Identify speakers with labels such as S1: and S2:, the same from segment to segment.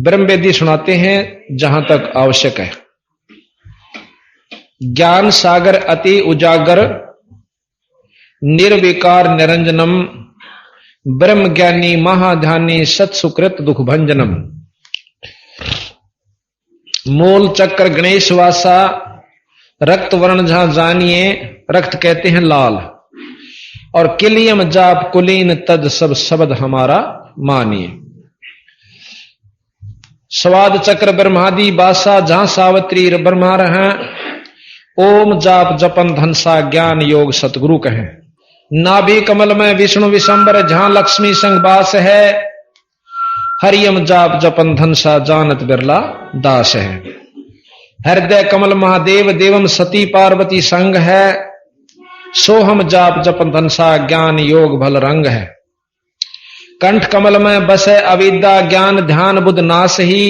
S1: ब्रह्म वेदी सुनाते हैं जहां तक आवश्यक है। ज्ञान सागर अति उजागर निर्विकार निरंजनम ब्रह्म ज्ञानी महाध्यानी सत सुकृत दुख भंजनम। मूल चक्र गणेश वासा रक्त वर्ण जहां जानिए, रक्त कहते हैं लाल, और किलियम जाप कुलीन तद सब शब्द हमारा मानिए। स्वाद चक्र ब्रह्मादि बासा जहां सावित्री ब्रह्मा रहे, ओम जाप जपन धनसा ज्ञान योग सतगुरु कहें। नाभि कमल में विष्णु विशंबर जहां लक्ष्मी संग बास है, हरियम जाप जपन धनसा जानत बिरला दास है। हृदय कमल महादेव देवम सती पार्वती संग है, सोहम जाप जपन धनसा ज्ञान योग भल रंग है। कंठ कमल में बसे अविद्या ज्ञान ध्यान बुध नाश ही,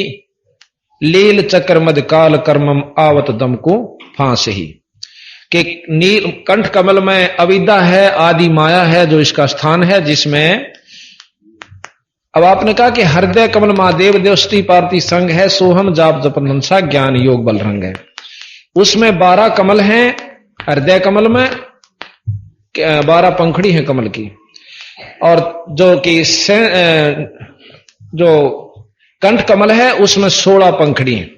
S1: लील चक्र मद काल कर्मम आवत दम को फांस ही। कि नील कंठ कमल में अविद्या है, आदि माया है जो इसका स्थान है, जिसमें अब आपने कहा कि हृदय कमल महादेव देवस्ती पार्वती संग है, सोहम जाप जपन धनसा ज्ञान योग बल रंग है। उसमें 12 कमल हैं। हृदय कमल में 12 पंखड़ी हैं कमल की, और जो कंठ कमल है उसमें 16 पंखड़ी हैं।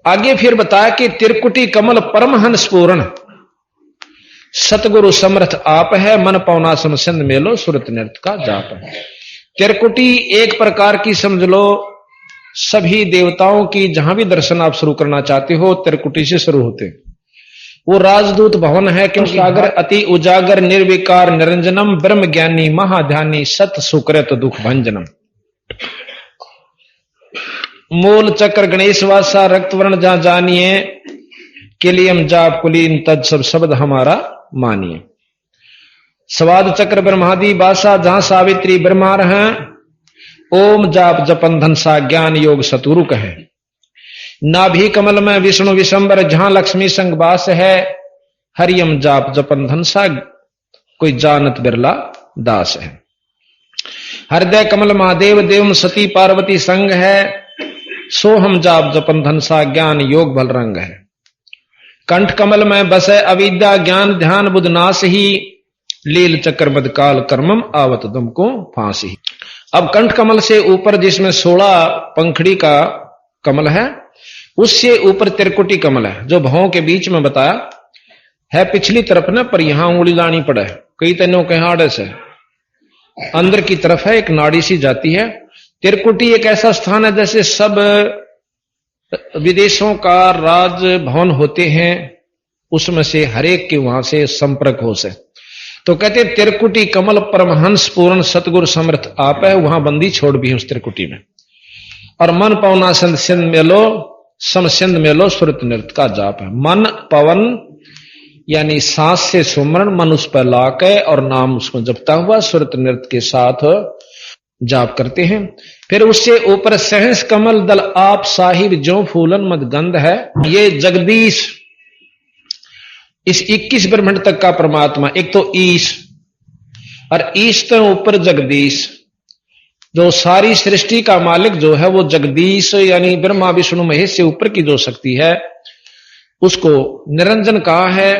S1: आगे फिर बताया कि त्रिकुटी कमल परमहंस पूर्ण सतगुरु समर्थ आप है, मन पौना समसिंध मेलो सुरत नृत्य का जाप है। त्रिकुटी एक प्रकार की समझ लो, सभी देवताओं की जहां भी दर्शन आप शुरू करना चाहते हो त्रिकुटी से शुरू होते। वो राजदूत भवन है, क्योंकि सागर अति उजागर निर्विकार निरंजनम ब्रह्म ज्ञानी महाध्यानी सत सुकृत दुख भंजनम। मूल चक्र गणेश वासा रक्त वर्ण जहां जानिए, किलियम जाप कुलीन तद सब शब्द हमारा मानिए। स्वाद चक्र ब्रह्मादि बासा जहां सावित्री ब्रह्मा रहे, ओम जाप जपन धनसा ज्ञान योग सतुरु कहे। नाभि कमल में विष्णु विशंबर जहां लक्ष्मी संग बास है, हरियम जाप जपन धनसा कोई जानत बिरला दास है। हृदय कमल महादेव देवम सती पार्वती संग है, सोहम जाप जपन धनसा ज्ञान योग बल रंग है। कंठ कमल में बसे अविद्या ज्ञान ध्यान बुध नाश ही, लील चक्र मद काल कर्मम आवत दम को फांसी। अब कंठ कमल से ऊपर जिसमें 16 पंखड़ी का कमल है, उससे ऊपर त्रिकुटी कमल है, जो भावों के बीच में बताया है पिछली तरफ न, पर यहां उंगली लानी पड़े। कई तनों के हाड़े से अंदर की तरफ है, एक नाड़ी सी जाती है। त्रिकुटी एक ऐसा स्थान है जैसे सब विदेशों का राज भवन होते हैं, उसमें से हरेक के वहां से संपर्क हो से। तो कहते त्रिकुटी कमल परमहंस पूर्ण सतगुरु समर्थ आप है, वहां बंदी छोड़ भी है उस त्रिकुटी में। और मन पवना सिंध मेलो समसिंध मेलो सुरत नृत्य का जाप है। मन पवन यानी सांस से सुमरण, मन उस पर लाके और नाम उसको जपता हुआ सुरत नृत्य के साथ जाप करते हैं। फिर उससे ऊपर सहस कमल दल आप साहिब जो फूलन मद गंध है, ये जगदीश इस 21 ब्रह्मांड तक का परमात्मा। एक तो ईश, और ईश तो ऊपर जगदीश, जो सारी सृष्टि का मालिक जो है वो जगदीश, यानी ब्रह्मा विष्णु महेश से ऊपर की जो शक्ति है उसको निरंजन कहा है।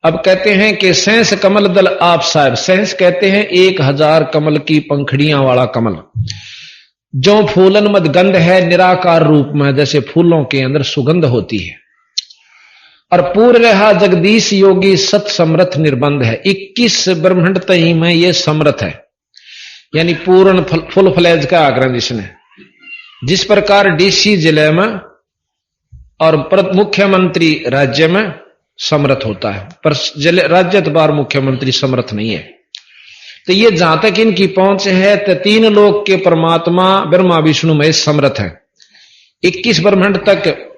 S1: अब कहते हैं कि सहस कमल दल आप साहिब, सहस कहते हैं 1000 कमल की पंखड़ियां वाला कमल, जो फूलन मद गंध है, निराकार रूप में जैसे फूलों के अंदर सुगंध होती है। और पूर्ण रहा जगदीश योगी सत समर्थ निर्बंध है। 21 ब्रह्मांड तई में ये समर्थ है, यानी पूर्ण फुल फ्लैज का आग्रह जिसने। जिस प्रकार डीसी जिले में और मुख्यमंत्री राज्य में समर्थ होता है, पर राज्यतबार मुख्यमंत्री समर्थ नहीं है। तो ये जहां तक इनकी पहुंच है, तो 3 लोक के परमात्मा ब्रह्मा विष्णु महेश समर्थ है। 21 ब्रह्मांड तक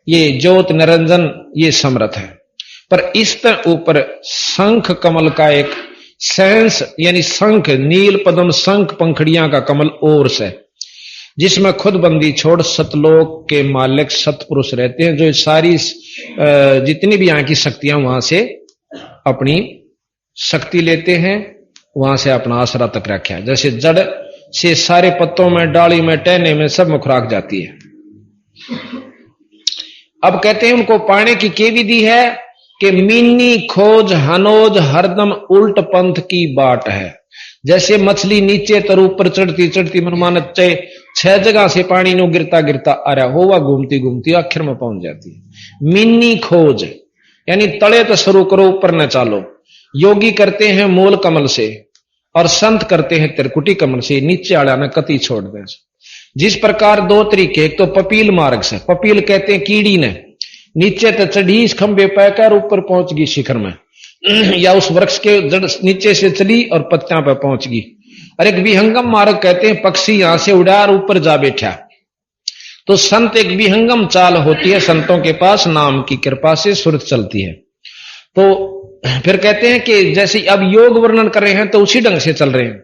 S1: ये ज्योत निरंजन ये समर्थ है। पर इस पर ऊपर शंख कमल का एक सेंस, यानी शंख नील पद्म शंख पंखड़ियां का कमल और से, जिसमें खुद बंदी छोड़ सतलोक के मालिक सतपुरुष रहते हैं, जो सारी जितनी भी यहाँ की शक्तियां वहां से अपनी शक्ति लेते हैं, वहां से अपना आसरा तक रखा है। जैसे जड़ से सारे पत्तों में, डाली में, टहने में, सब में खुराक जाती है। अब कहते हैं उनको पाने की क्या विधि है कि मीनी खोज हनोज हरदम उल्ट पंथ की बाट है। जैसे मछली नीचे तर ऊपर चढ़ती चढ़ती मनमानत 6 जगह से पानी नो गिरता गिरता आ रहा होगा, घूमती घूमती आखिर में पहुंच जाती है। मीनी खोज यानी तले तो शुरू करो, ऊपर न चालो। योगी करते हैं मूल कमल से और संत करते हैं त्रिकुटी कमल से, नीचे आड़ा न कति छोड़ दे। जिस प्रकार 2 तरीके, एक तो पपील मार्ग से, पपील कहते हैं कीड़ी ने नीचे तो चढ़ी इस खंबे पैकर ऊपर पहुंच गई शिखर में, या उस वृक्ष के जड़ नीचे से चली और पत्तियां पर पहुंच गई। और एक विहंगम मार्ग कहते हैं पक्षी यहां से उड़ा और ऊपर जा बैठा। तो संत एक विहंगम चाल होती है, संतों के पास नाम की कृपा से सुरत चलती है। तो फिर कहते हैं कि जैसे अब योग वर्णन कर रहे हैं तो उसी ढंग से चल रहे हैं।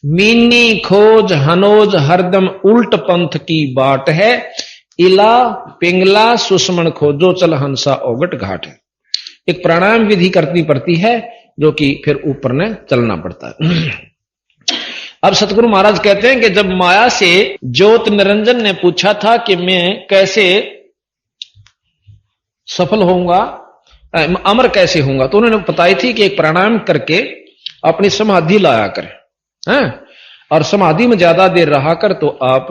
S1: मीनी खोज हनोज हरदम उल्ट पंथ की बाट है, इला पिंगला सुषमन खोजो चल हंसा ओगट घाट है। एक प्राणायाम विधि करनी पड़ती है जो कि फिर ऊपर ने चलना पड़ता है। अब सतगुरु महाराज कहते हैं कि जब माया से ज्योत निरंजन ने पूछा था कि मैं कैसे सफल होऊंगा, अमर कैसे होऊंगा, तो उन्होंने बताई थी कि एक प्राणायाम करके अपनी समाधि लाया कर, हैं? और समाधि में ज्यादा देर रहा कर तो आप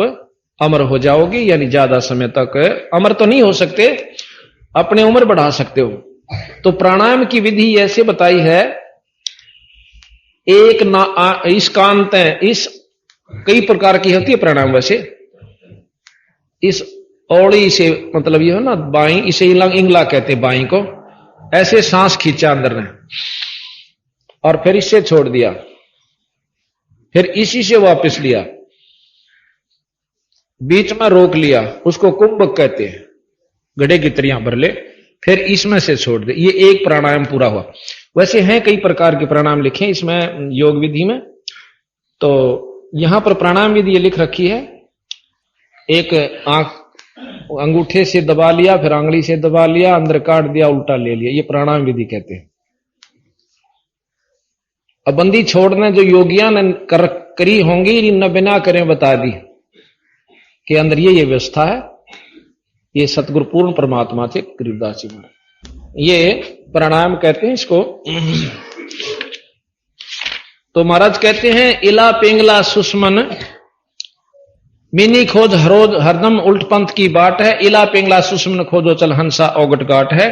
S1: अमर हो जाओगे, यानी ज्यादा समय तक अमर तो नहीं हो सकते, अपनी उम्र बढ़ा सकते हो। तो प्राणायाम की विधि ऐसे बताई है, एक ना इस कांत है, इस कई प्रकार की होती है प्राणायाम। वैसे इस औड़ी से मतलब ये हो ना बाई, इसे इंगला कहते बाई को, ऐसे सांस खींचा अंदर ने और फिर इससे छोड़ दिया, फिर इसी से वापस लिया, बीच में रोक लिया, उसको कुंभक कहते हैं, गड्ढे की तरह भर ले, फिर इसमें से छोड़ दे। ये एक प्राणायाम पूरा हुआ। वैसे हैं कई प्रकार के प्राणायाम लिखे इसमें योग विधि में, तो यहां पर प्राणायाम विधि ये लिख रखी है, एक आंख अंगूठे से दबा लिया, फिर आंगली से दबा लिया, अंदर काट दिया, उल्टा ले लिया, ये प्राणायाम विधि कहते हैं। अब बंदी छोड़ने जो योगियां ने करी होंगी, न बिना करें बता दी कि अंदर ये व्यवस्था है। ये सतगुरु पूर्ण परमात्मा थे गरीबदास जी महाराज, ये प्राणायाम कहते हैं इसको। तो महाराज कहते हैं इला पिंगला सुषमन मीनी खोज हरोज हरदम उल्ट पंथ की बाट है, इला पिंगला सुषमन खोजो चल हंसा ओगट घाट है।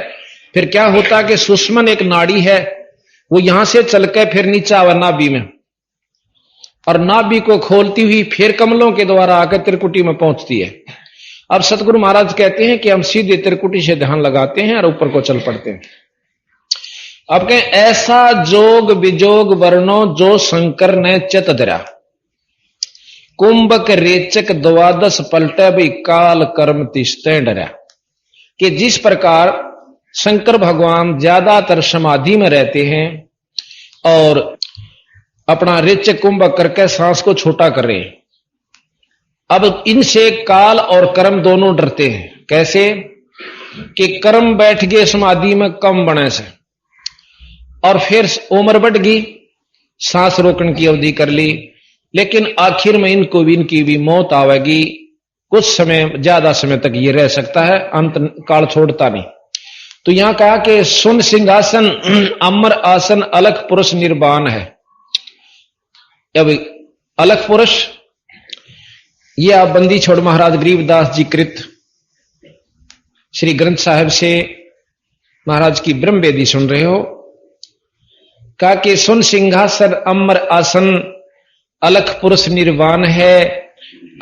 S1: फिर क्या होता कि सुषमन एक नाड़ी है, वो यहां से चल के फिर नीचे आवा नाभि में, और नाभि को खोलती हुई फिर कमलों के द्वारा आकर त्रिकुटी में पहुंचती है। अब सतगुरु महाराज कहते हैं कि हम सीधे त्रिकुटी से ध्यान लगाते हैं और ऊपर को चल पड़ते हैं। अब कहें ऐसा जोग विजोग वर्णो जो शंकर ने चित धरा, कुंभक रेचक द्वादश पलटे भी काल कर्म तिस्ते डरा। कि जिस प्रकार शंकर भगवान ज्यादातर समाधि में रहते हैं और अपना रेचक कुंभक करके सांस को छोटा कर रहे हैं, अब इनसे काल और कर्म दोनों डरते हैं। कैसे कि कर्म बैठ गए समाधि में कम बने से, और फिर उम्र बढ़ गई, सांस रोकने की अवधि कर ली, लेकिन आखिर में इनको भी इनकी भी मौत आवेगी। कुछ समय ज्यादा समय तक ये रह सकता है, अंत काल छोड़ता नहीं। तो यहां कहा कि सुन सिंहासन अमर आसन अलख पुरुष निर्वाण है। अब अलख पुरुष ये आप बंदी छोड़ महाराज गरीबदास जी कृत श्री ग्रंथ साहिब से महाराज की ब्रह्म वेदी सुन रहे हो। कहा कि सुन सिंहासन अमर आसन अलख पुरुष निर्वाण है,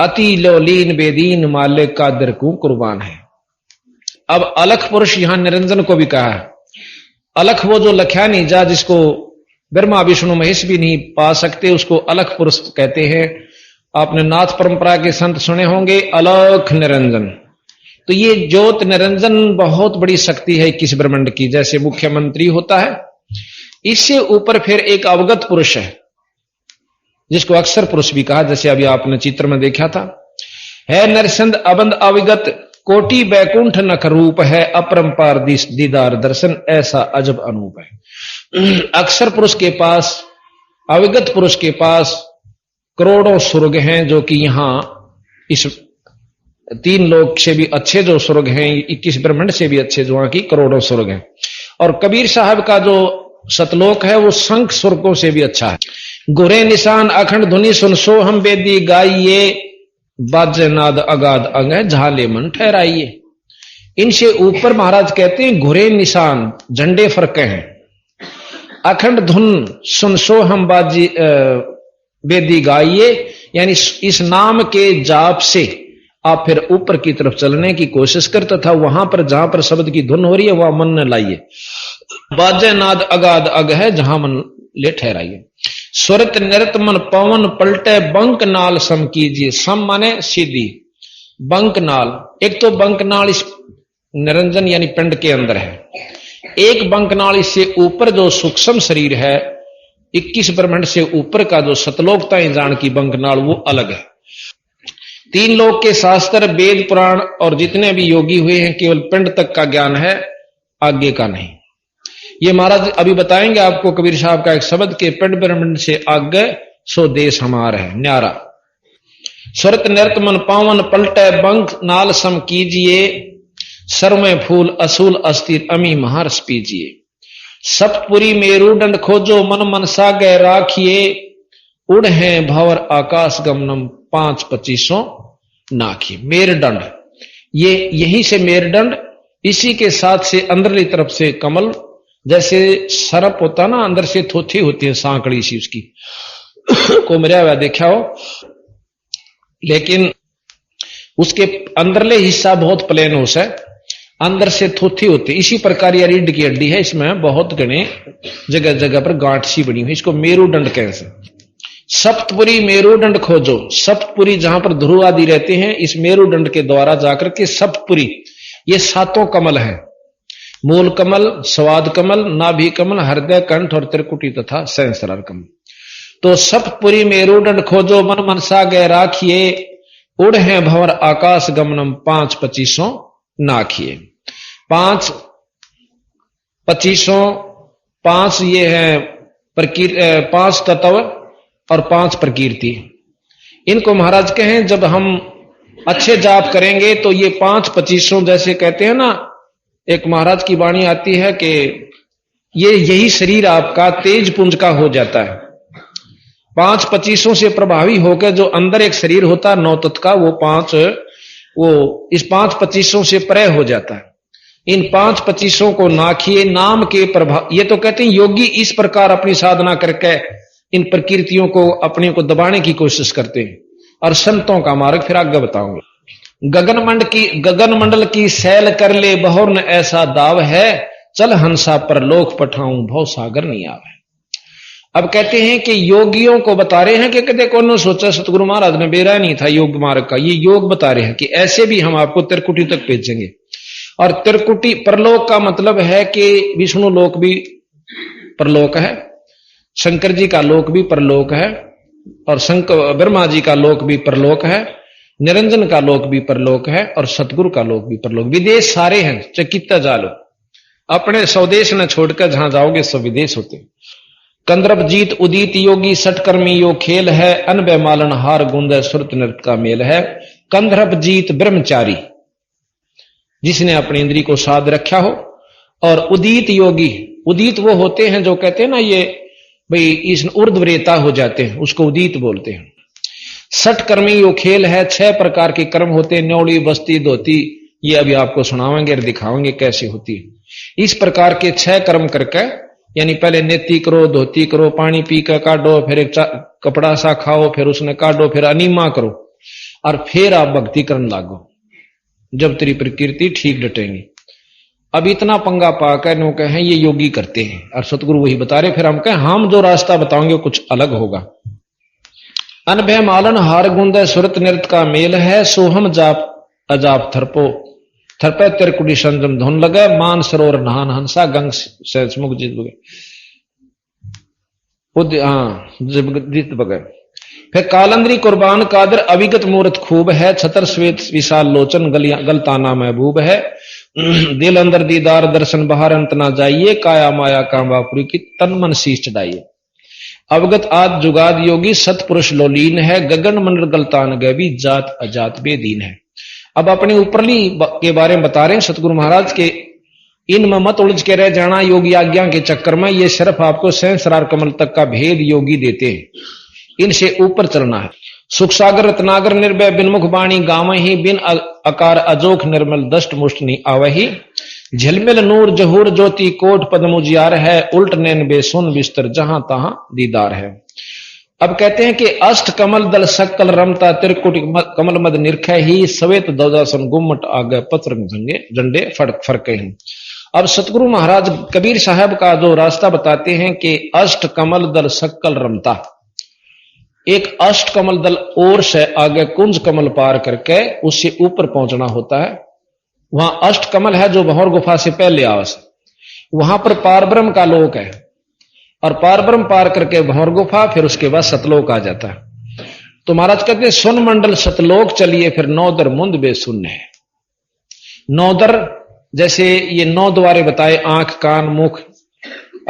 S1: अति लोलीन बेदीन मालिक का दरकू कुर्बान है। अब अलख पुरुष यहां निरंजन को भी कहा है। अलख वो जो लख्या नहीं जा, जिसको ब्रह्मा विष्णु महेश भी नहीं पा सकते, उसको अलख पुरुष कहते हैं। आपने नाथ परंपरा के संत सुने होंगे अलख निरंजन। तो ये ज्योत निरंजन बहुत बड़ी शक्ति है 21 ब्रह्मांड की। जैसे मुख्यमंत्री होता है, इससे ऊपर फिर एक अवगत पुरुष है जिसको अक्षर पुरुष भी कहा, जैसे अभी आपने चित्र में देखा था। है नरसंद अबंद अविगत कोटि बैकुंठ नख रूप है, अपरंपार दीदार दर्शन ऐसा अजब अनूप है। अक्षर पुरुष के पास, अविगत पुरुष के पास करोड़ों स्वर्ग हैं जो कि यहां इस 3 लोक से भी अच्छे जो स्वर्ग हैं, 21 ब्रह्मांड से भी अच्छे जो वहां की करोड़ों स्वर्ग हैं। और कबीर साहब का जो सतलोक है वो संख स्वर्गों से भी अच्छा है। गुरे निशान अखंड धुनि सुन सो हम बेदी गाइये, बाजे नाद अगाध अंग झाले मन ठहराइए। इनसे ऊपर महाराज कहते हैं घुरे निशान झंडे फरके हैं, अखंड धुन सुन सो हम बाजी बेदी गाइये, यानी इस नाम के जाप से आप फिर ऊपर की तरफ चलने की कोशिश कर, तथा वहां पर जहां पर शब्द की धुन हो रही है वहां मन न लाइए। बाजे नाद अगाध अग है जहां मन ले ठहराइए। स्वरत नृत मन पवन पलटे बंक नाल सम कीजिए। सम माने सीधी, बंक नाल, एक तो बंक नाल इस निरंजन यानी पिंड के अंदर है, एक बंक नाल इससे ऊपर जो सूक्ष्म शरीर है 21 ब्रह्मांड से ऊपर का जो सतलोकताएं जान की बंक नाल वो अलग है। 3 लोक के शास्त्र वेद पुराण और जितने भी योगी हुए हैं केवल पिंड तक का ज्ञान है, आगे का नहीं। ये महाराज अभी बताएंगे आपको कबीर साहब का एक शब्द के पिंड ब्रह्मांड से आगे सो देश हमारा है न्यारा। स्वरत नृत मन पावन पलटे बंक नाल सम कीजिए, सर में फूल असूल अस्थिर अमी महारस पीजिए। सप्तपुरी मेरुदंड खोजो मन मनसा गए राखिए, उड़ है भंवर आकाश गमनम 5-25 नाखी। मेरुदंड, ये यहीं से मेरुदंड, इसी के साथ से अंदरली तरफ से कमल, जैसे सरप होता ना अंदर से थोथी होती है सांकड़ी सी उसकी को मेरा हुआ देखा हो, लेकिन उसके अंदरले हिस्सा बहुत प्लेन हो से अंदर से थोथी होती। इसी प्रकार यह रीढ़ की हड्डी है, इसमें बहुत घने जगह जगह पर गांठ सी बनी हुई, इसको मेरुदंड कहते हैं। सप्तपुरी मेरुदंड खोजो, सप्तपुरी जहां पर ध्रुव आदि रहते हैं इस मेरुदंड के द्वारा जाकर के सप्तपुरी, ये 7 कमल है, मूल कमल, स्वाद कमल, नाभि कमल, हृदय कंठ और त्रिकुटी तथा सहस्रार कमल। तो सप्तपुरी मेरुदंड खोजो मन मनसा गए राखिए, उड़ है भंवर आकाश गमनम 5-25 नाखिए। 5-25, 5 ये है 5 तत्व और 5 प्रकृति। इनको महाराज कहें जब हम अच्छे जाप करेंगे तो ये 5-25 जैसे कहते हैं ना, एक महाराज की वाणी आती है कि ये यही शरीर आपका तेज पुंज का हो जाता है। 5-25 से प्रभावी होकर जो अंदर एक शरीर होता है 9 तत्व का, वो इस 5-25 से परे हो जाता है। इन 5-25 को नाखिए नाम के प्रभाव, ये तो कहते हैं योगी इस प्रकार अपनी साधना करके इन प्रकृतियों को अपने को दबाने की कोशिश करते हैं। और संतों का मार्ग फिर आगे बताऊंगा। गगन मंडल की सैल कर ले बहुर न ऐसा दाव है, चल हंसा पर लोक पठाऊं भव सागर नहीं आवे। अब कहते हैं कि योगियों को बता रहे हैं कि कदे कौन सोचा सतगुरु महाराज ने बेरा नहीं था योग मार्ग का, ये योग बता रहे हैं कि ऐसे भी हम आपको त्रिकुटी तक भेजेंगे। और त्रिकुटी परलोक का मतलब है कि विष्णु लोक भी परलोक है, शंकर जी का लोक भी परलोक है, और शंकर ब्रह्मा जी का लोक भी परलोक है, निरंजन का लोक भी परलोक है, और सतगुरु का लोक भी परलोक। विदेश सारे हैं, चकित्ता जालो, अपने स्वदेश न छोड़कर जहां जाओगे सब विदेश होते। कंद्रब जीत उदित योगी सटकर्मी यो खेल है, अनबे मालन हार गुंद सुरत नृत्य का मेल है। कंद्रब जीत ब्रह्मचारी, जिसने अपनी इंद्री को साध रखा हो, और उदित योगी, उदित वो होते हैं जो कहते हैं ना ये भाई इस ऊर्ध्वरेता हो जाते हैं, उसको उदित बोलते हैं। सटकर्मी यो खेल है, 6 प्रकार के कर्म होते हैं, न्योड़ी बस्ती धोती, ये अभी आपको सुनावेंगे और दिखावेंगे कैसे होती है। इस प्रकार के 6 कर्म करके, यानी पहले नेति करो, धोती करो, पानी पी कर काटो, फिर एक कपड़ा सा खाओ, फिर उसने काटो, फिर अनिमा करो, और फिर आप भक्ति करने लागो, जब तेरी प्रकृति ठीक डटेंगी। अब इतना पंगा पाकर नो कहें ये योगी करते हैं, और सतगुरु वही बता रहे, फिर हम कहें हम जो रास्ता बताओगे कुछ अलग होगा। अनभय मालन हार गुंद सुरत नृत्य का मेल है, सोहम जाप अजाप थरपे त्रिकुटी संजम धुन लगे, मान सरोवर नहान हंसा गंग से मुख जीत बगे। फिर कालंदरी कुर्बान कादर अविगत मूर्त खूब है, छतर श्वेत विशाल लोचन गलताना महबूब है। दिल अंदर दीदार दर्शन बाहर अंत ना जाइए, काया माया कामवापुरी की तन मन शीश चढ़ाइए। अवगत आद जुगाद योगी सतपुरुष लोलीन है, गगन मंडल गलतान गैबी जात अजात बेदीन है। अब अपने ऊपरली के बारे में बता रहे हैं सतगुरु महाराज के, इनमें मत उलझ के रह जाना योगी आज्ञा के चक्कर में, ये सिर्फ आपको सहस्रार कमल तक का भेद योगी देते हैं, इनसे ऊपर चलना है। सुख सागर रत्नागर निर्भय बिनमुख बाणी गावही, बिन अकार अजोख निर्मल दष्ट मुष्टनी आवही, झिलमिल नूर जहूर ज्योति कोट पद्म उजियार है, उल्ट नैन बेसुन बिस्तर जहां तहां दीदार है। अब कहते हैं कि अष्ट कमल दल सक्कल रमता त्रिकुट कमल मद निरख ही, सवेत दौदासन गुम्मट आगे पत्र झंगे झंडे फरके हैं। अब सतगुरु महाराज कबीर साहब का जो रास्ता बताते हैं कि अष्ट कमल दल सक्कल रमता, एक अष्ट कमल दल और से आगे कुंज कमल पार करके उससे ऊपर पहुंचना होता है। वहां अष्ट कमल है जो भंवर गुफा से पहले आवास, वहां पर पारब्रह्म का लोक है, और पारब्रह्म पार करके भंवर गुफा, फिर उसके बाद सतलोक आ जाता है। तो महाराज कहते हैं सुन मंडल सतलोक चलिए, फिर नौदर मुंद बेसुन्य है। नौदर जैसे ये 9 द्वारे बताए, आंख कान मुख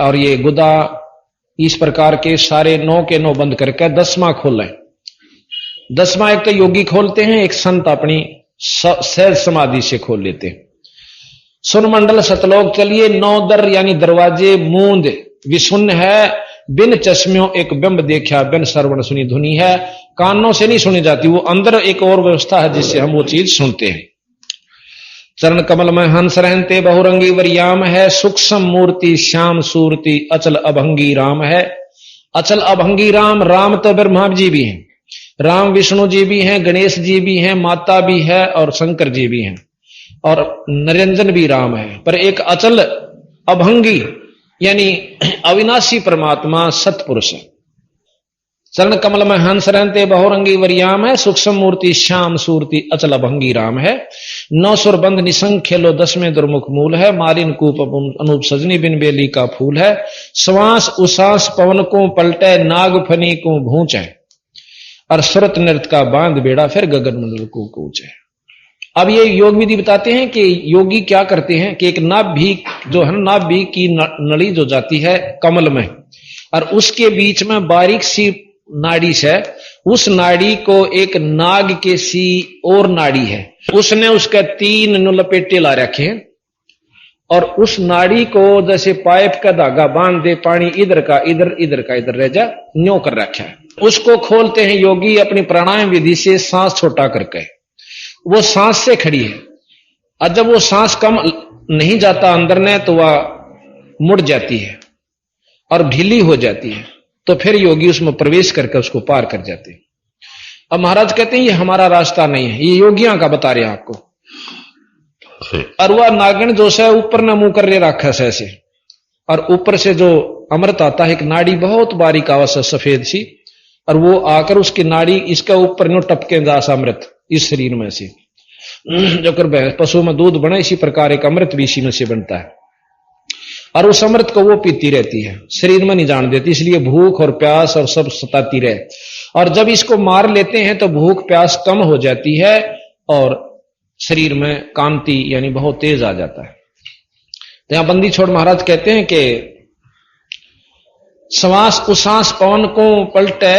S1: और ये गुदा, इस प्रकार के सारे 9 के 9 बंद करके 10वां खोलें। 10वां एक तो योगी खोलते हैं, एक संत अपनी सहज समाधि से खोल लेते हैं। सुन मंडल सतलोक चलिए, 9 दर यानी दरवाजे मूंद विशुन्य है, बिन चश्मियों एक बिंब देखा, बिन श्रवण सुनी धुनी है। कानों से नहीं सुनी जाती, वो अंदर एक और व्यवस्था है जिससे हम वो चीज सुनते हैं। चरण कमल में हंस रहते बहुरंगी वरियाम है, सूक्ष्म मूर्ति श्याम सूरति अचल अभंगी राम है। अचल अभंगी राम, राम तो ब्रह्मा जी भी हैं, राम विष्णु जी भी हैं, गणेश जी भी हैं, माता भी है और शंकर जी भी हैं, और निरंजन भी राम है। पर एक अचल अभंगी यानी अविनाशी परमात्मा सतपुरुष है। चरण कमल में हंस रहते बहुरंगी वरियाम है, सूक्ष्म मूर्ति श्याम सूरति अचल अभंगी राम है। 9 सुर बंद निसंग खेलो 10वें दुर्मुख मूल है, मालिन कूप अनूप सजनी बिन बेली का फूल है। श्वास उसास पवन को पलटे, नाग फनी को भूंच है, और सुरत नृत्य का बांध बेड़ा फिर गगन मंडल को कूच है। अब ये योग विधि बताते हैं कि योगी क्या करते हैं कि एक नाभि जो है, नाभि की नली जो जाती है कमल में, और उसके बीच में बारीक सी नाड़ी से, उस नाड़ी को एक नाग के सी और नाड़ी है, उसने उसके 3 लपेटे ला रखे हैं, और उस नाड़ी को जैसे पाइप का धागा बांध दे, पानी इधर का इधर इधर का इधर रह जा, न्यों कर रखा है। उसको खोलते हैं योगी अपनी प्राणायाम विधि से, सांस छोटा करके। वो सांस से खड़ी है, और जब वो सांस कम नहीं जाता अंदर ने तो वह मुड़ जाती है और ढीली हो जाती है, तो फिर योगी उसमें प्रवेश करके उसको पार कर जाते हैं। अब महाराज कहते हैं ये हमारा रास्ता नहीं है, ये योगियों का बता रहे हैं आपको। और वह नागिन जो है ऊपर न मुंह कर रखा है ऐसे, और ऊपर से जो अमृत आता है, एक नाड़ी बहुत बारीक आवाज है सफेद सी, और वो आकर उसकी नाड़ी इसके ऊपर नो टपके दास अमृत इस शरीर में से, जो कर पशु में दूध बना, इसी प्रकार एक अमृत भी इसी में से बनता है, और उस अमृत को वो पीती रहती है, शरीर में नहीं जान देती, इसलिए भूख और प्यास और सब सताती रहे। और जब इसको मार लेते हैं तो भूख प्यास कम हो जाती है और शरीर में कांति यानी बहुत तेज आ जाता है। तो यहां बंदी छोड़ महाराज कहते हैं कि श्वास उसास पवन को पलटे,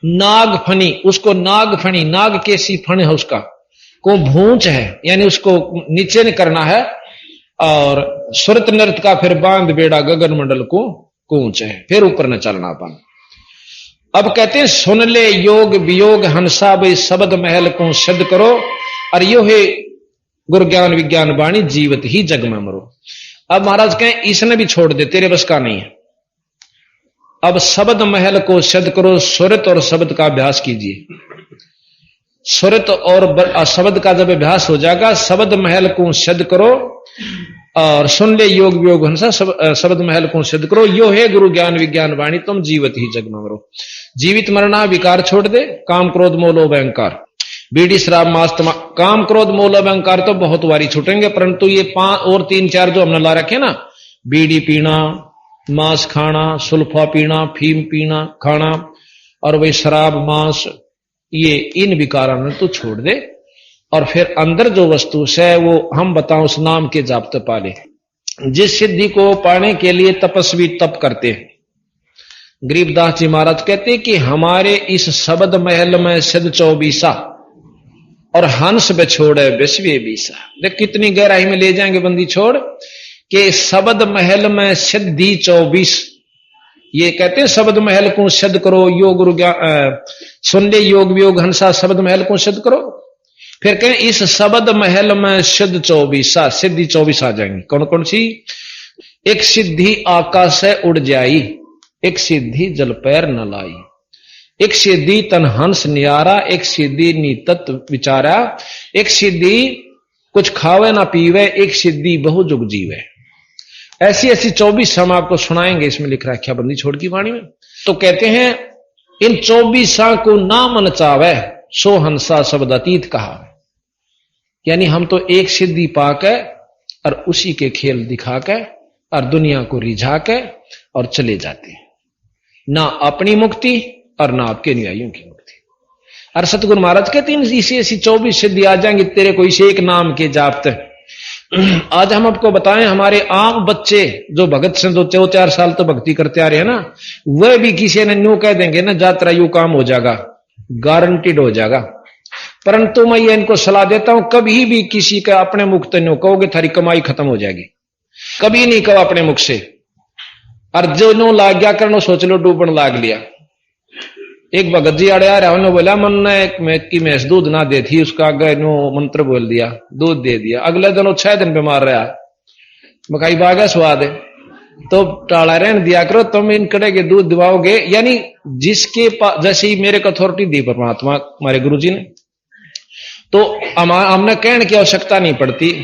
S1: नाग फनी, उसको नाग फनी, नाग के सी फण है उसका, को भूंच है यानी उसको नीचे नहीं करना है, और सुरत नृत्य का फिर बांध बेड़ा गगन मंडल को कूच है, फिर ऊपर न चलना पान। अब कहते हैं सुन ले योग वियोग हंसा भाई शब्द महल को सिद्ध करो, और यो है गुरु ज्ञान विज्ञान वाणी जीवत ही जग में मरो। अब महाराज कहें इसने भी छोड़ दे, तेरे बस का नहीं है। अब शब्द महल को सिद्ध करो, सुरत और शब्द का अभ्यास कीजिए। सुरत और शब्द का जब अभ्यास हो जाएगा, शब्द महल को सिद्ध करो, और सुन ले योग वियोग हंसा शब्द महल को सिद्ध करो, यो है गुरु ज्ञान विज्ञान वाणी तुम जीवत ही जग में मरो। जीवित मरना विकार छोड़ दे, काम क्रोध मोह लोभ अहंकार, बीड़ी शराब मांस काम क्रोध मोह लोभ अहंकार तो बहुत वारी छूटेंगे, परंतु ये 5 और 3 4 जो हमने ला रखे ना, बीड़ी पीना, मांस खाना, सुल्फा पीना, फीम पीना खाना, और वही शराब मांस, ये इन विकारों ने तो छोड़ दे, और फिर अंदर जो वस्तु है वो हम बताओ उस नाम के जाप पाले। जिस सिद्धि को पाने के लिए तपस्वी तप करते हैं, गरीबदास जी महाराज कहते हैं कि हमारे इस शब्द महल में सिद्ध 24 और हंस बिछोड़े विश्वे बीसा। देख कितनी गहराई में ले जाएंगे बंदी छोड़ के शब्द महल में सिद्धि 24। ये कहते हैं शब्द महल को सिद्ध करो, योग गुरु सुन ले योग वियोग हंसा शब्द महल को सिद्ध करो। फिर कहें इस शब्द महल में सिद्ध 24 सिद्धि 24 आ जाएंगी। कौन कौन सी? एक सिद्धि आकाश से उड़ जाई, एक सिद्धि जल पैर न लाई, एक सिद्धि तन हंस नियारा, एक सिद्धि नीतत विचारा, एक सिद्धि कुछ खावे ना पीवे, एक सिद्धि बहु जुग जीवे। ऐसी ऐसी 24 हम आपको सुनाएंगे। इसमें लिख रखा बंदी छोड़ की वाणी में। तो कहते हैं इन 24 को ना मन चावे सो हंसा शब्द अतीत कहा। यानी हम तो एक सिद्धि पाके और उसी के खेल दिखा के और दुनिया को रिझा के और चले जाते हैं, ना अपनी मुक्ति और ना आपके अनुयायियों की मुक्ति। और सतगुरु महाराज कहते हैं इसी ऐसी 24 सिद्धि आ जाएंगी तेरे को इसे एक नाम के जापते। आज हम आपको बताएं हमारे आम बच्चे जो भगत सिंह जो 4 साल तो भक्ति करते आ रहे हैं ना, वह भी किसी ने न्यू कह देंगे ना यात्रा यू काम हो जाएगा, गारंटीड हो जाएगा। परंतु मैं ये इनको सलाह देता हूं कभी भी किसी का अपने मुख तो न्यू कहोगे थारी कमाई खत्म हो जाएगी, कभी नहीं कहो अपने मुख से। और जो नो लाग गया करनो सोच लो डूबन लाग लिया। एक भगत जी आड़े आ रहा उन्होंने बोला मन ने की मैस दूध ना दे थी, उसका आगे नो मंत्र बोल दिया, दूध दे दिया। अगले दिन 6 दिन बीमार रहा, मकाई बागा स्वाद है तो टाला रहने दिया करो, तुम इन कड़े के दूध दिवाओगे। यानी जिसके पास जैसे ही मेरे को अथॉरिटी दी परमात्मा हमारे गुरु जी ने, तो हमने कहने की आवश्यकता नहीं पड़ती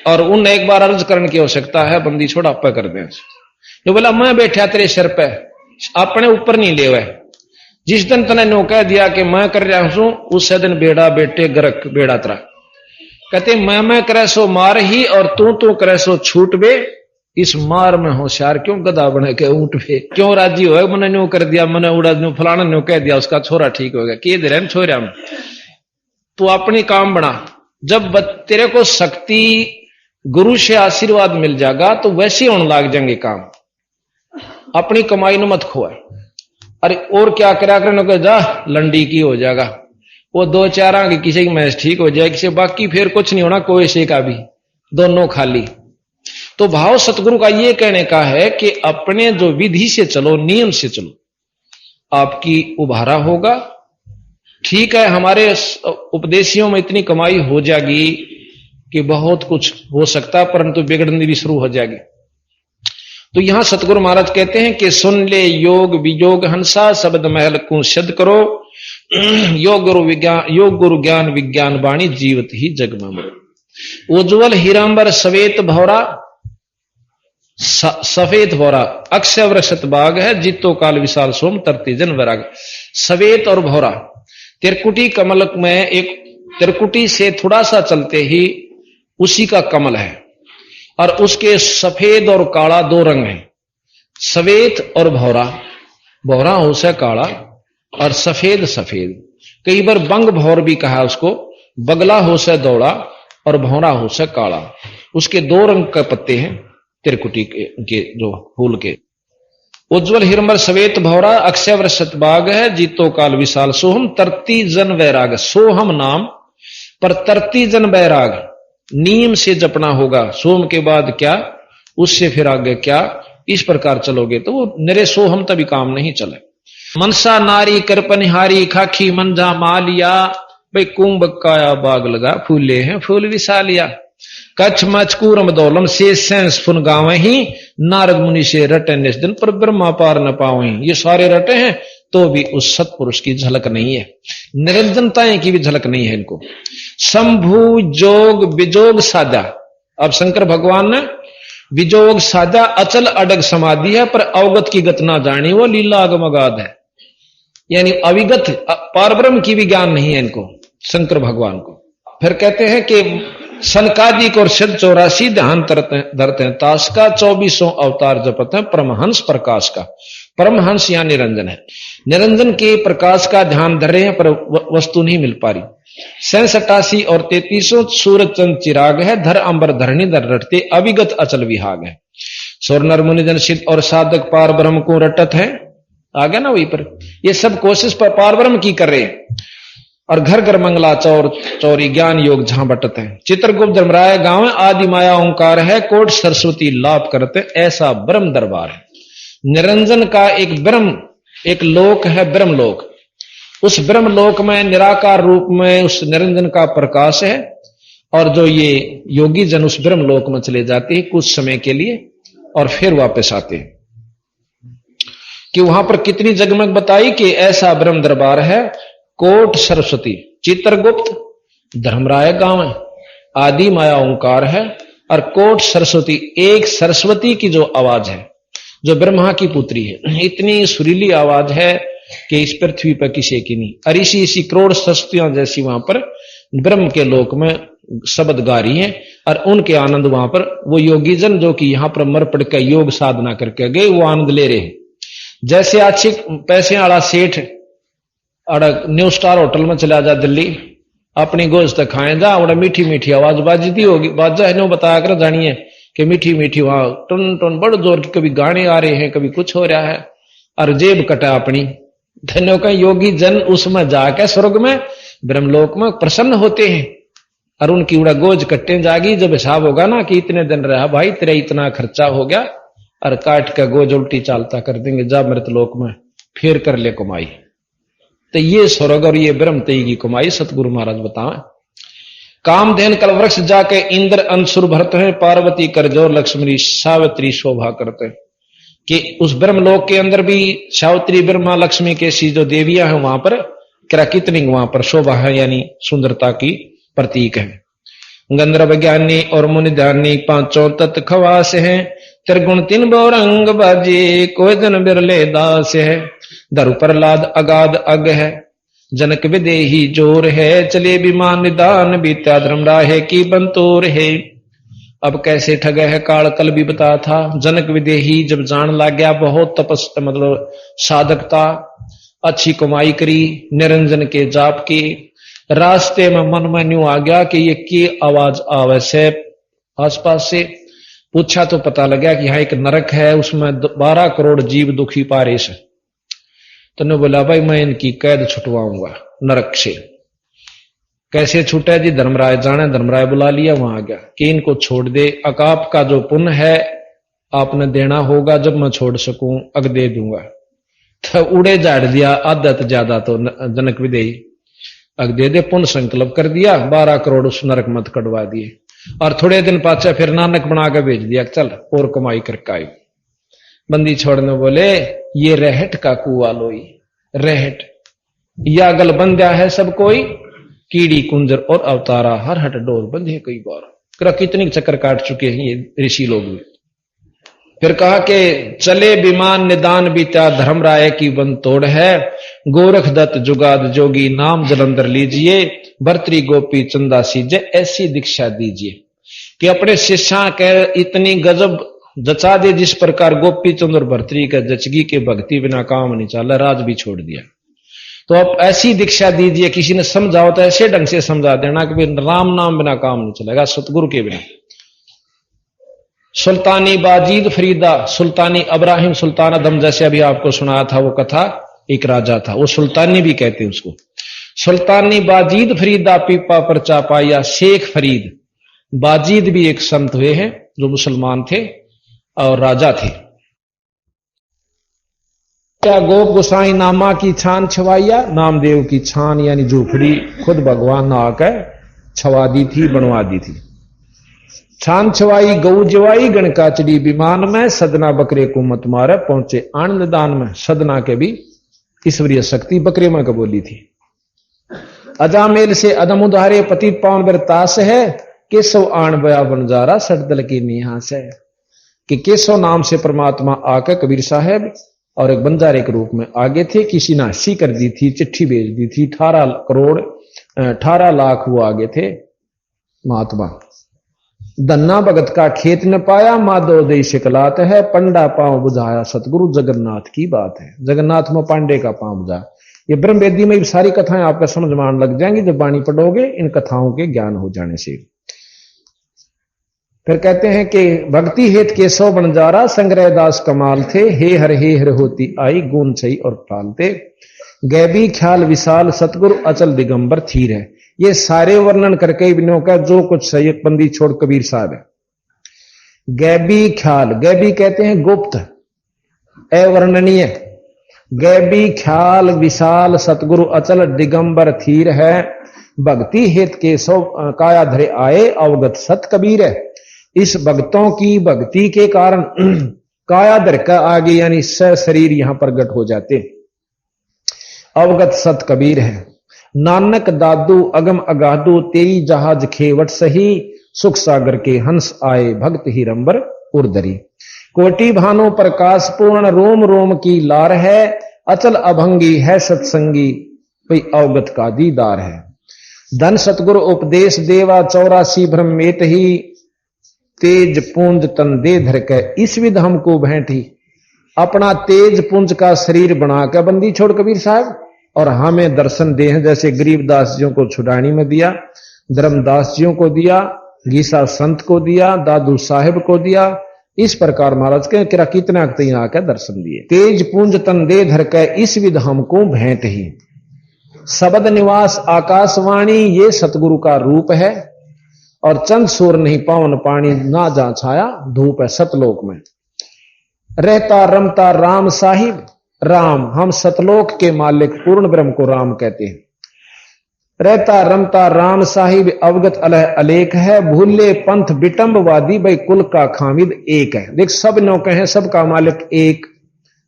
S1: और उन एक बार अर्ज करने की आवश्यकता है, बंदी छोड़ आप कर दें। जो बोला मैं बैठा तेरे सिर पे अपने ऊपर नहीं ले हुए, जिस दिन तने नो कह दिया कि मैं कर रहा हूं उस दिन बेड़ा बेटे गरक बेड़ा तरा। कहते मैं करे सो मार ही और तू करे सो छूट बे, इस मार में होशियार क्यों गधा बने के ऊंट पे। क्यों राजी हो मैंने न्यू कर दिया, मैंने उड़ा न्यू फलाना न्यू कह दिया उसका छोरा ठीक हो गया, के दे रहे छोरा में तू अपनी काम बना। जब तेरे को शक्ति गुरु से आशीर्वाद मिल जाएगा तो वैसे होने लग जाएंगे काम, अपनी कमाई न मत खोए। अरे और क्या करा कर जा लंडी की हो जाएगा, वो 2-4 आगे किसी की मैच ठीक हो जाए, किसी बाकी फिर कुछ नहीं होना, कोई से का भी दोनों खाली। तो भाव सतगुरु का ये कहने का है कि अपने जो विधि से चलो, नियम से चलो, आपकी उभारा होगा। ठीक है हमारे उपदेशियों में इतनी कमाई हो जाएगी कि बहुत कुछ हो सकता, परंतु बिगड़नी भी शुरू हो जाएगी। तो यहां सतगुरु महाराज कहते हैं कि सुन ले योग वियोग हंसा शब्द महल को सिद्ध करो, योग गुरु ज्ञान विज्ञान वाणी जीवत ही जग में मरो। उज्ज्वल हीरांबर सवेत भौरा, सफेद भौरा अक्षय वृषत बाग है, जीतो काल विशाल सोम तरती जन वैराग। सवेत और भौरा तिरकुटी कमल में, एक तिरकुटी से थोड़ा सा चलते ही उसी का कमल है और उसके सफेद और काला 2 रंग हैं, सवेत और भौरा। भौरा हो से काला और सफेद सफेद, कई बार बंग भौर भी कहा उसको। बगला हो से दौड़ा और भौरा हो से काला। उसके 2 रंग के पत्ते हैं तिरकुटी के जो फूल के। उज्ज्वल हिरमर सवेत भौरा अक्षय वृषत बाग है, जीतो काल विशाल सोहम तरती जन वैराग। सोहम नाम पर तरती जन वैराग, नियम से जपना होगा। सोम के बाद क्या, उससे फिर आगे क्या, इस प्रकार चलोगे तो वो निरे सोहम तभी काम नहीं चले। मनसा नारी कृपनिहारी खाखी मंजा मालिया, भाई कुंभ काया बाग लगा फूले हैं फूल विशालिया। कच्छ मचकूरम दौलम से सेंस फुन गावे ही, नारद मुनि से रटे निस दिन पर ब्रह्मा पार न पावे। ये सारे रटे हैं तो भी उस सतपुरुष की झलक नहीं है, निरंजनताएं की भी झलक नहीं है इनको। शंभु जोग विजोग साजा, अब शंकर भगवान ने विजोग साजा, अचल अडग समाधि है पर अवगत की गत ना जानी, वो लीला अगमगाध है। यानी अविगत पारब्रह्म की भी ज्ञान नहीं है इनको, शंकर भगवान को। फिर कहते हैं कि सनकादिक और सिद्ध 84 ध्यान धरते हैं ताश का, 24 अवतार जपते हैं परमहंस प्रकाश का। परमहंस या निरंजन है, निरंजन के प्रकाश का ध्यान धर रहे हैं पर वस्तु नहीं मिल पा रही। 87 और 33 सूरज चंद चिराग है, धर अंबर धरणी धर रटते अविगत अचल विहाग है। स्वर नर मुनिजन सिद्ध और साधक पार ब्रह्म को रटत है। आ गया ना वहीं पर। ये सब कोशिश पर पार ब्रह्म की कर रहे हैं। और घर घर मंगला चौर चौरी ज्ञान योग जहां बटत है। चित्रगुप्त धर्मराय गांव आदि माया ओंकार है, कोट सरस्वती लाभ करते ऐसा ब्रह्म दरबार है। निरंजन का एक ब्रह्म एक लोक है, ब्रह्म लोक। उस ब्रह्म लोक में निराकार रूप में उस निरंजन का प्रकाश है। और जो ये योगी जन उस ब्रह्म लोक में चले जाते हैं कुछ समय के लिए और फिर वापस आते हैं। कि वहां पर कितनी जगमग बताई कि ऐसा ब्रह्म दरबार है। कोट सरस्वती, चित्रगुप्त धर्मराय गांव है, आदि माया ओंकार है और कोट सरस्वती, एक सरस्वती की जो आवाज है जो ब्रह्मा की पुत्री है, इतनी सुरीली आवाज है कि इस पृथ्वी पर किसी की नहीं। और इसी करोड़ सरस्वतियां जैसी वहां पर ब्रह्म के लोक में शब्द गा रही हैं। और उनके आनंद वहां पर वो योगी जन जो कि यहां पर मर पड़ के योग साधना करके गए वो आनंद ले रहे हैं। जैसे अच्छे पैसे वाला सेठ न्यू स्टार होटल में चला जा दिल्ली, अपनी गोश्त खाए जा, और मीठी मीठी आवाज बाजती होगी, बाजा है बताया कर जानिए कि मीठी मीठी वहां टन टन बड़ जोर की कभी गाने आ रहे हैं, कभी कुछ हो रहा है। और जेब कटा अपनी धन्यों का योगी जन उसमें जाके स्वर्ग में ब्रह्मलोक में प्रसन्न होते हैं। और उनकी उड़ा गोज कट्टे जागी। जब हिसाब होगा ना कि इतने दिन रहा भाई, तेरा इतना खर्चा हो गया, और काट का गोज उल्टी चालता कर देंगे, जा मृतलोक में फिर कर ले कमाई। तो ये स्वर्ग और ये ब्रह्म तई की कमाई सतगुरु महाराज बताएं। कामधेन कल वृक्ष जाके इंद्र अंशुर भरते हैं, पार्वती करजोर लक्ष्मी सावित्री शोभा करते हैं। कि उस ब्रह्मलोक के अंदर भी सावित्री ब्रह्मा लक्ष्मी के सी जो देवियां हैं वहां पर कितनी वहां पर शोभा है, यानी सुंदरता की प्रतीक है। गंधर्व ज्ञानी और मुनि ध्यानी पांचों तत्व खवास है, त्रिगुण तीन बहुरंग बाजे कोई दिन बिरले दास है। धरु प्रहलाद अगाध अग है, जनक विदेही जोर है, चले विमान निदान बीत्या धर्म राहे की बंतोर है। अब कैसे ठग है काल कल भी बताया था। जनक विदेही जब जान लग गया, बहुत तपस मतलब साधकता, अच्छी कमाई करी, निरंजन के जाप की, रास्ते में मन में न्यू आ गया कि ये की आवाज आवे से आसपास से। पूछा तो पता लगा कि यहाँ एक नरक है, उसमें 12 करोड़ जीव दुखी पारे से। तो ने बोला भाई मैं इनकी कैद छुटवाऊंगा नरक से। कैसे छूटा जी? धर्मराय जाने, धर्मराय बुला लिया, वहां आ गया कि इनको छोड़ दे, अकाप का जो पुण्य है आपने देना होगा, जब मैं छोड़ सकूं अग दे दूंगा। तो उड़े झाड़ दिया आदत ज्यादा, तो जनक विदेही अग दे दे, पुण्य संकल्प कर दिया, 12 करोड़ उस नरक मत कटवा दिए। और थोड़े दिन पाचा फिर नानक बना के भेज दिया, चल और कमाई करके आई। बंदी छोड़ने बोले ये रहट का कुआ लोई, रहट या गल बंध्या है सब कोई, कीड़ी कुंजर और अवतारा हर हट डोर बंधे कई बार। कितनी चक्कर काट चुके हैं ये ऋषि लोग भी। फिर कहा कि चले विमान निदान बीता धर्म राय की बन तोड़ है, गोरख दत्त जुगाद जोगी नाम जलंधर लीजिए, भर्तरी गोपी चंदा सीजे ऐसी दीक्षा दीजिए। कि अपने शिष्या के इतनी गजब जचा दे जिस प्रकार गोपी चंद और भर्तरी के जचगी के भक्ति बिना काम नहीं चला, राज भी छोड़ दिया। तो अब ऐसी दीक्षा दीजिए, किसी ने समझाओ तो ऐसे ढंग से समझा देना कि राम नाम बिना काम नहीं चलेगा, सतगुरु के बिना। सुल्तानी बाजीद फरीदा, सुल्तानी इब्राहिम सुल्तान अदम, जैसे अभी आपको सुनाया था वो कथा, एक राजा था, वो सुल्तानी भी कहते हैं उसको। सुल्तानी बाजीद फरीदा पीपा पर चापाया, शेख फरीद बाजीद भी एक संत हुए हैं जो मुसलमान थे और राजा थे। क्या गोप गोसाई नामा की छान छवाइया, नामदेव की छान यानी झूपड़ी खुद भगवान ने आकर छवा दी थी, बनवा दी थी। छान छवाई गऊ जवाई गणकाचड़ी विमान में, सदना बकरे को मत मारे पहुंचे आनंद दान में। सदना के भी ईश्वरीय शक्ति बकरे में कबोली थी। अजामेल से अदम उधारे पति पावन बरतास है, केशव आण बया बनजारा सटदल की निहास है। कि केशव नाम से परमात्मा आकर कबीर साहब और एक बंजारे के रूप में आगे थे। किसी ने हंसी कर दी थी, चिट्ठी भेज दी थी, 18 लाख वो आगे थे महात्मा। धन्ना भगत का खेत न पाया, माधव दई शिकलात है, पंडा पांव बुझाया सतगुरु जगन्नाथ की बात है। जगन्नाथ में पांडे का पांव बुझा। ये ब्रह्म वेदी में सारी कथाएं आपका समझ में आने लग जाएंगी जब वाणी पढ़ोगे, इन कथाओं के ज्ञान हो जाने से। फिर कहते हैं कि भक्ति हेत केशव बनजारा संग्रह दास कमाल थे, हे हर होती आई गुण सही और पालते, गैबी ख्याल विशाल सतगुरु अचल दिगंबर थीर है। ये सारे वर्णन करके बिनों का जो कुछ सही बंदी छोड़ कबीर साहब है। गैबी ख्याल, गैबी कहते हैं गुप्त अवर्णनीय, गैबी ख्याल विशाल सतगुरु अचल दिगंबर थीर है, भक्ति हेत केशव काया धरे आए अवगत सत कबीर है। इस भक्तों की भक्ति के कारण कायाधर का आगे यानी शरीर यहां प्रकट हो जाते, अवगत सत कबीर है। नानक दादू अगम अगाधु तेरी जहाज खेवट सही, सुख सागर के हंस आए भक्त ही रंबर उर्दरी। कोटि भानु प्रकाश पूर्ण रोम रोम की लार है, अचल अभंगी है सत्संगी कोई अवगत का दीदार है। धन सतगुरु उपदेश देवा 84 ब्रह्मेत ही, तेज पुंज तन दे धर के इस विध हमको भेंटी। अपना तेज पुंज का शरीर बनाकर बंदी छोड़ कबीर साहब और हमें दर्शन दे हैं, जैसे गरीबदास जियों को छुड़ानी में दिया, धर्मदास जियों को दिया, गीसा संत को दिया, दादू साहिब को दिया, इस प्रकार महाराज के कितना आकर दर्शन दिए। तेज पुंज तन दे धर के इस विध हमको भेंट ही, शब्द निवास आकाशवाणी ये सतगुरु का रूप है, और चंद सूर नहीं पावन पानी ना जा छाया धूप है सतलोक में। रहता रमता राम साहिब, राम हम सतलोक के मालिक पूर्ण ब्रह्म को राम कहते हैं। रहता रमता राम साहिब अवगत अलह अलेख है, भूले पंथ विटंबवादी भाई कुल का खामिद एक है। देख सब नौके हैं, सबका मालिक एक,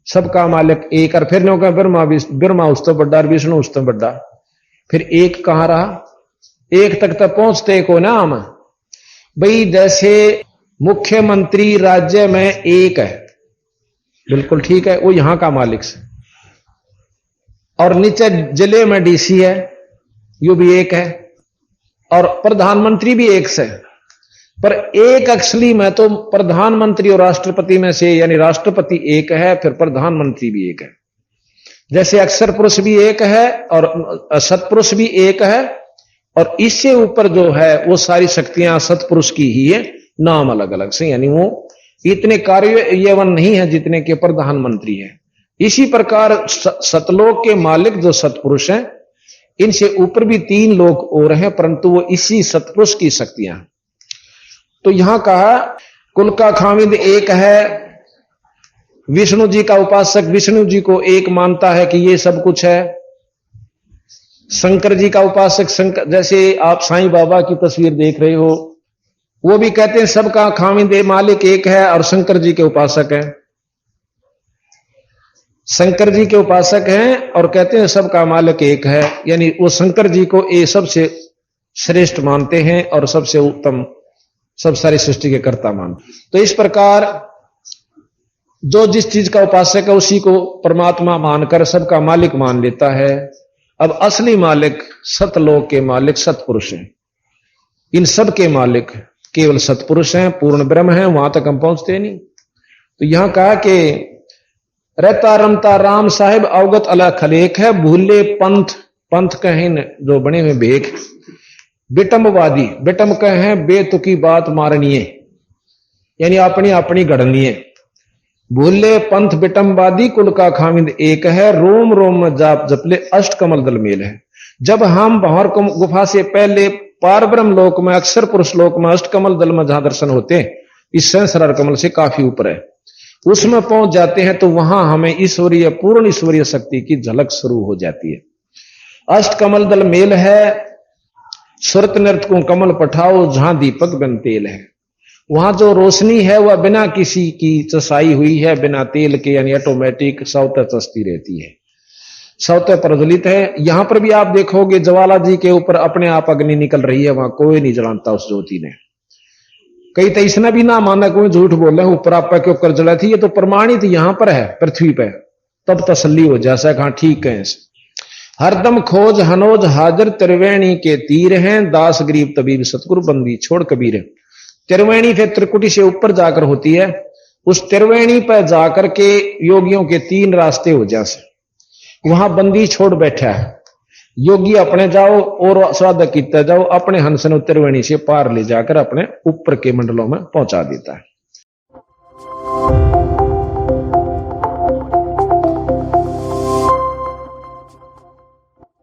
S1: सबका मालिक एक, और फिर नौका ब्रह्मा उस तो बड्डा, विष्णु उस तो बड्डा, फिर एक कहां रहा, एक तक तो पहुंचते को ना हम भाई। जैसे मुख्यमंत्री राज्य में एक है, बिल्कुल ठीक है, वो यहां का मालिक से, और नीचे जिले में डीसी है, यो भी एक है, और प्रधानमंत्री भी एक से। पर एक एक्चुअली में तो प्रधानमंत्री और राष्ट्रपति में से, यानी राष्ट्रपति एक है, फिर प्रधानमंत्री भी एक है। जैसे अक्षर पुरुष भी एक है और सत्पुरुष भी एक है, और इससे ऊपर जो है वो सारी शक्तियां सत्पुरुष की ही है, नाम अलग अलग से, यानी वो इतने कार्यवन नहीं है जितने के प्रधानमंत्री है। इसी प्रकार सतलोक के मालिक जो सत्पुरुष हैं, इनसे ऊपर भी 3 लोग और हैं, परंतु वो इसी सत्पुरुष की शक्तियां। तो यहां कहा कुल का खामिद एक है, विष्णु जी का उपासक विष्णु जी को एक मानता है कि ये सब कुछ है। शंकर जी का उपासक शंकर, जैसे आप साईं बाबा की तस्वीर देख रहे हो, वो भी कहते हैं सबका खामिद मालिक एक है, और शंकर जी के उपासक हैं, शंकर जी के उपासक हैं और कहते हैं सबका मालिक एक है, यानी वो शंकर जी को ये सबसे श्रेष्ठ मानते हैं और सबसे उत्तम, सब सारी सृष्टि के कर्ता मानते। तो इस प्रकार जो जिस चीज का उपासक है उसी को परमात्मा मानकर सबका मालिक मान लेता है। अब असली मालिक सतलोक के मालिक सतपुरुष हैं, इन सब के मालिक केवल सतपुरुष हैं, पूर्ण ब्रह्म हैं, वहां तक हम पहुंचते नहीं। तो यहां कहा कि रहता रमता राम साहिब अवगत अला खलेक है, भूले पंथ, पंथ कहें जो बने हुए भेख, विटंबवादी, विटंब कहें बेतुकी बात मारनीय, यानी अपनी अपनी गढ़नीय। भूले पंथ विटंबवादी कुल का खामिद एक है, रोम रोम में जाप जपले अष्ट कमल दल मेल है। जब हम भंवर गुफा से पहले पार ब्रह्म लोक में, अक्षर पुरुष लोक में, अष्ट कमल दल में जहां दर्शन होते हैं, इस सहस्रार कमल से काफी ऊपर है, उसमें पहुंच जाते हैं तो वहां हमें ईश्वरीय, पूर्ण ईश्वरीय शक्ति की झलक शुरू हो जाती है। अष्ट कमल दल मेल है, सुरत नृत्य को कमल पठाओ जहां दीपक बन तेल है। वहां जो रोशनी है वह बिना किसी की चसाई हुई है, बिना तेल के, यानी ऑटोमेटिक स्वतः चसती रहती है, स्वतः प्रज्वलित है। यहां पर भी आप देखोगे ज्वाला जी के ऊपर अपने आप अग्नि निकल रही है, वहां कोई नहीं जलाता उस ज्योति ने। कई तो इसने भी ना माना, कोई झूठ बोल रहे ऊपर आपा के ऊपर जला थी, ये तो प्रमाणित यहां पर है पृथ्वी पर, तब तसल्ली हो जैसा कहा ठीक है। हरदम खोज हनोज हाजिर त्रिवेणी के तीर हैं, दास गरीब तबीब सतगुरु बंदी छोड़ कबीर। त्रिवेणी फिर त्रिकुटी से ऊपर जाकर होती है, उस त्रिवेणी पर जाकर के योगियों के 3 रास्ते हो जैसे, वहां बंदी छोड़ बैठा है। योगी अपने जाओ और साधक कीते जाओ, अपने हंस ने उत्तरवेणी से पार ले जाकर अपने ऊपर के मंडलों में पहुंचा देता है।